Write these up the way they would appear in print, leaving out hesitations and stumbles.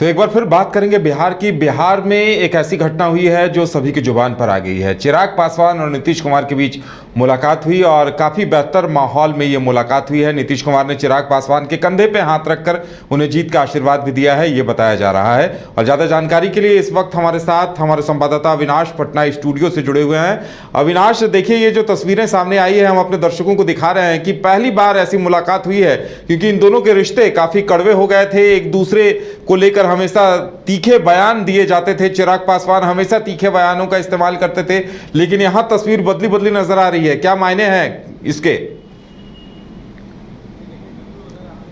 तो एक बार फिर बात करेंगे बिहार की। बिहार में एक ऐसी घटना हुई है जो सभी की जुबान पर आ गई है। चिराग पासवान और नीतीश कुमार के बीच मुलाकात हुई और काफ़ी बेहतर माहौल में ये मुलाकात हुई है। नीतीश कुमार ने चिराग पासवान के कंधे पे हाथ रखकर उन्हें जीत का आशीर्वाद भी दिया है, ये बताया जा रहा है। और ज़्यादा जानकारी के लिए इस वक्त हमारे साथ हमारे संवाददाता अविनाश पटना स्टूडियो से जुड़े हुए हैं। अविनाश, देखिए ये जो तस्वीरें सामने आई है, हम अपने दर्शकों को दिखा रहे हैं कि पहली बार ऐसी मुलाकात हुई है, क्योंकि इन दोनों के रिश्ते काफ़ी कड़वे हो गए थे। एक दूसरे को लेकर हमेशा तीखे बयान दिए जाते थे। चिराग पासवान हमेशा तीखे बयानों का इस्तेमाल करते थे, लेकिन यहां तस्वीर बदली बदली नजर आ रही है। क्या मायने हैं इसके?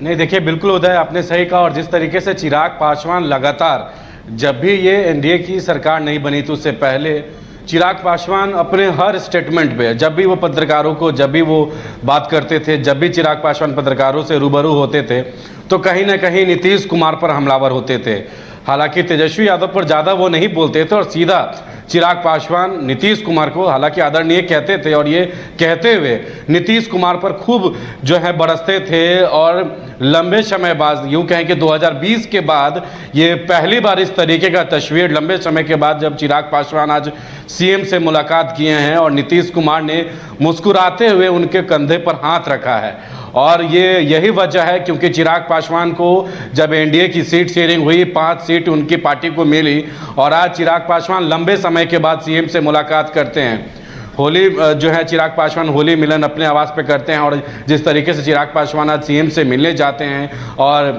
नहीं, देखिए बिल्कुल उदय, आपने सही कहा। और जिस तरीके से चिराग पासवान लगातार, जब भी ये एनडीए की सरकार नहीं बनी तो उससे पहले चिराग पासवान अपने हर स्टेटमेंट पे, जब भी वो पत्रकारों को, जब भी वो बात करते थे, जब भी चिराग पासवान पत्रकारों से रूबरू होते थे तो कहीं ना कहीं नीतीश कुमार पर हमलावर होते थे। हालांकि तेजस्वी यादव पर ज़्यादा वो नहीं बोलते थे और सीधा चिराग पासवान नीतीश कुमार को हालांकि आदरणीय कहते थे, और ये कहते हुए नीतीश कुमार पर खूब जो है बरसते थे। और लंबे समय बाद, यूँ कहें कि 2020 के बाद ये पहली बार इस तरीके का तस्वीर, लंबे समय के बाद जब चिराग पासवान आज सीएम से मुलाकात किए हैं और नीतीश कुमार ने मुस्कुराते हुए उनके कंधे पर हाथ रखा है। और ये यही वजह है क्योंकि चिराग पासवान को जब एनडीए की सीट शेयरिंग हुई, 5 सीट उनकी पार्टी को मिली, और आज चिराग पासवान लंबे समय के बाद सीएम से मुलाकात करते हैं। होली जो है चिराग पासवान होली मिलन अपने आवास पे करते हैं, और जिस तरीके से चिराग पासवान आज सीएम से मिलने जाते हैं और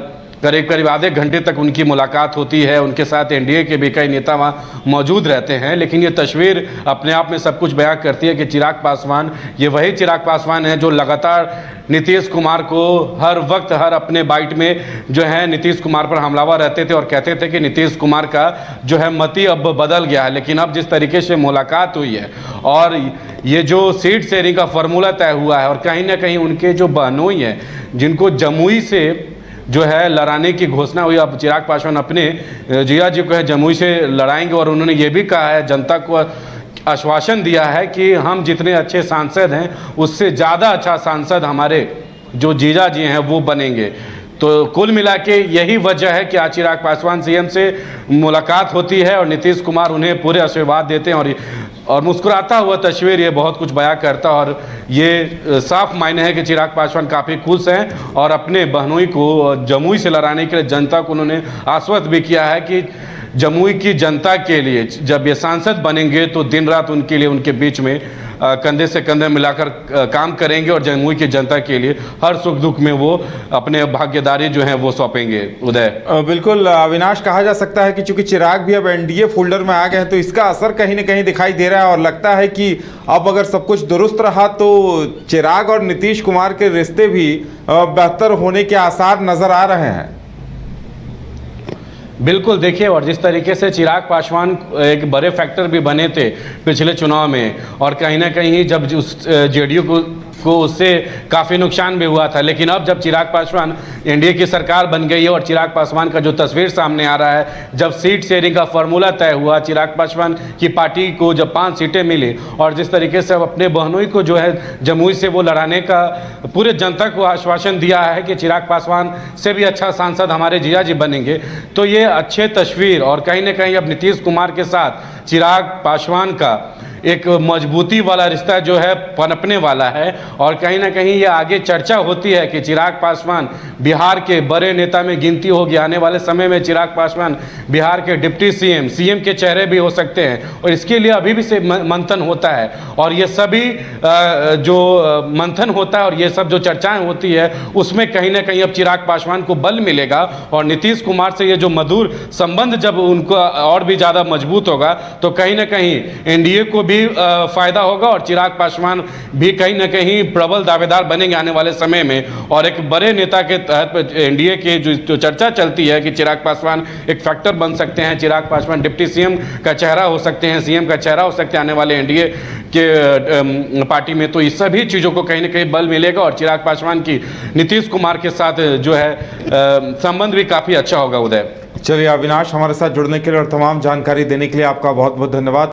करीब करीब आधे घंटे तक उनकी मुलाकात होती है। उनके साथ एनडीए के भी कई नेता वहाँ मौजूद रहते हैं। लेकिन ये तस्वीर अपने आप में सब कुछ बयां करती है कि चिराग पासवान ये वही चिराग पासवान है जो लगातार नीतीश कुमार को हर वक्त, हर अपने बाइट में जो है नीतीश कुमार पर हमलावर रहते थे और कहते थे कि नीतीश कुमार का जो है मति अब बदल गया है। लेकिन अब जिस तरीके से मुलाकात हुई है और ये जो सीट शेयरिंग का फॉर्मूला तय हुआ है, और कहीं ना कहीं उनके जो बहनोई हैं जिनको जमुई से जो है लड़ाने की घोषणा हुई, अब चिराग पासवान अपने जिया जी को है जमुई से लड़ाएंगे। और उन्होंने ये भी कहा है, जनता को आश्वासन दिया है कि हम जितने अच्छे सांसद हैं उससे ज़्यादा अच्छा सांसद हमारे जो जीजा जी हैं वो बनेंगे। तो कुल मिला के यही वजह है कि आज चिराग पासवान सीएम से मुलाकात होती है और नीतीश कुमार उन्हें पूरे आशीर्वाद देते हैं। और मुस्कुराता हुआ तस्वीर ये बहुत कुछ बयां करता है। और ये साफ मायने है कि चिराग पासवान काफ़ी खुश हैं और अपने बहनोई को जमुई से लड़ाने के लिए जनता को उन्होंने आश्वस्त भी किया है कि जमुई की जनता के लिए जब ये सांसद बनेंगे तो दिन रात उनके लिए, उनके बीच में कंधे से कंधे मिलाकर काम करेंगे और जमुई की जनता के लिए हर सुख दुख में वो अपने भागीदारी जो है वो सौंपेंगे। उदय, बिल्कुल अविनाश, कहा जा सकता है कि चूंकि चिराग भी अब एनडीए फोल्डर में आ गए हैं तो इसका असर कहीं ना कहीं दिखाई दे रहा है। और लगता है कि अब अगर सब कुछ दुरुस्त रहा तो चिराग और नीतीश कुमार के रिश्ते भी बेहतर होने के आसार नजर आ रहे हैं। बिल्कुल, देखिए, और जिस तरीके से चिराग पासवान एक बड़े फैक्टर भी बने थे पिछले चुनाव में, और कहीं ना कहीं जब उस जेडीयू को उससे काफ़ी नुकसान भी हुआ था। लेकिन अब जब चिराग पासवान एनडीए की सरकार बन गई है और चिराग पासवान का जो तस्वीर सामने आ रहा है, जब सीट शेयरिंग का फॉर्मूला तय हुआ, चिराग पासवान की पार्टी को जब 5 सीटें मिली, और जिस तरीके से अब अपने बहनोई को जो है जमुई से वो लड़ाने का पूरे जनता को आश्वासन दिया है कि चिराग पासवान से भी अच्छा सांसद हमारे जिया जी बनेंगे, तो ये अच्छे तस्वीर। और कहीं ना कहीं अब नीतीश कुमार के साथ चिराग पासवान का एक मजबूती वाला रिश्ता जो है पनपने वाला है। और कहीं ना कहीं ये आगे चर्चा होती है कि चिराग पासवान बिहार के बड़े नेता में गिनती होगी। आने वाले समय में चिराग पासवान बिहार के डिप्टी सीएम के चेहरे भी हो सकते हैं, और इसके लिए अभी भी से मंथन होता है। और ये सभी जो मंथन होता है और ये सब जो चर्चाएं होती है उसमें कहीं ना कहीं अब चिराग पासवान को बल मिलेगा। और नीतीश कुमार से ये जो मधुर संबंध जब उनका और भी ज़्यादा मजबूत होगा तो कहीं ना कहीं एनडीए को भी फायदा होगा और चिराग पासवान भी कहीं ना कहीं प्रबल दावेदार बनेंगे आने वाले समय में। और एक बड़े नेता के तहत एनडीए के जो चर्चा चलती है कि चिराग पासवान एक फैक्टर बन सकते हैं, चिराग पासवान डिप्टी सीएम का चेहरा हो सकते हैं, सीएम का चेहरा हो सकते हैं आने वाले एनडीए के पार्टी में, तो इस सभी चीज़ों को कहीं ना कहीं बल मिलेगा और चिराग पासवान की नीतीश कुमार के साथ जो है संबंध भी काफ़ी अच्छा होगा। उदय, चलिए अविनाश, हमारे साथ जुड़ने के लिए और तमाम जानकारी देने के लिए आपका बहुत बहुत धन्यवाद।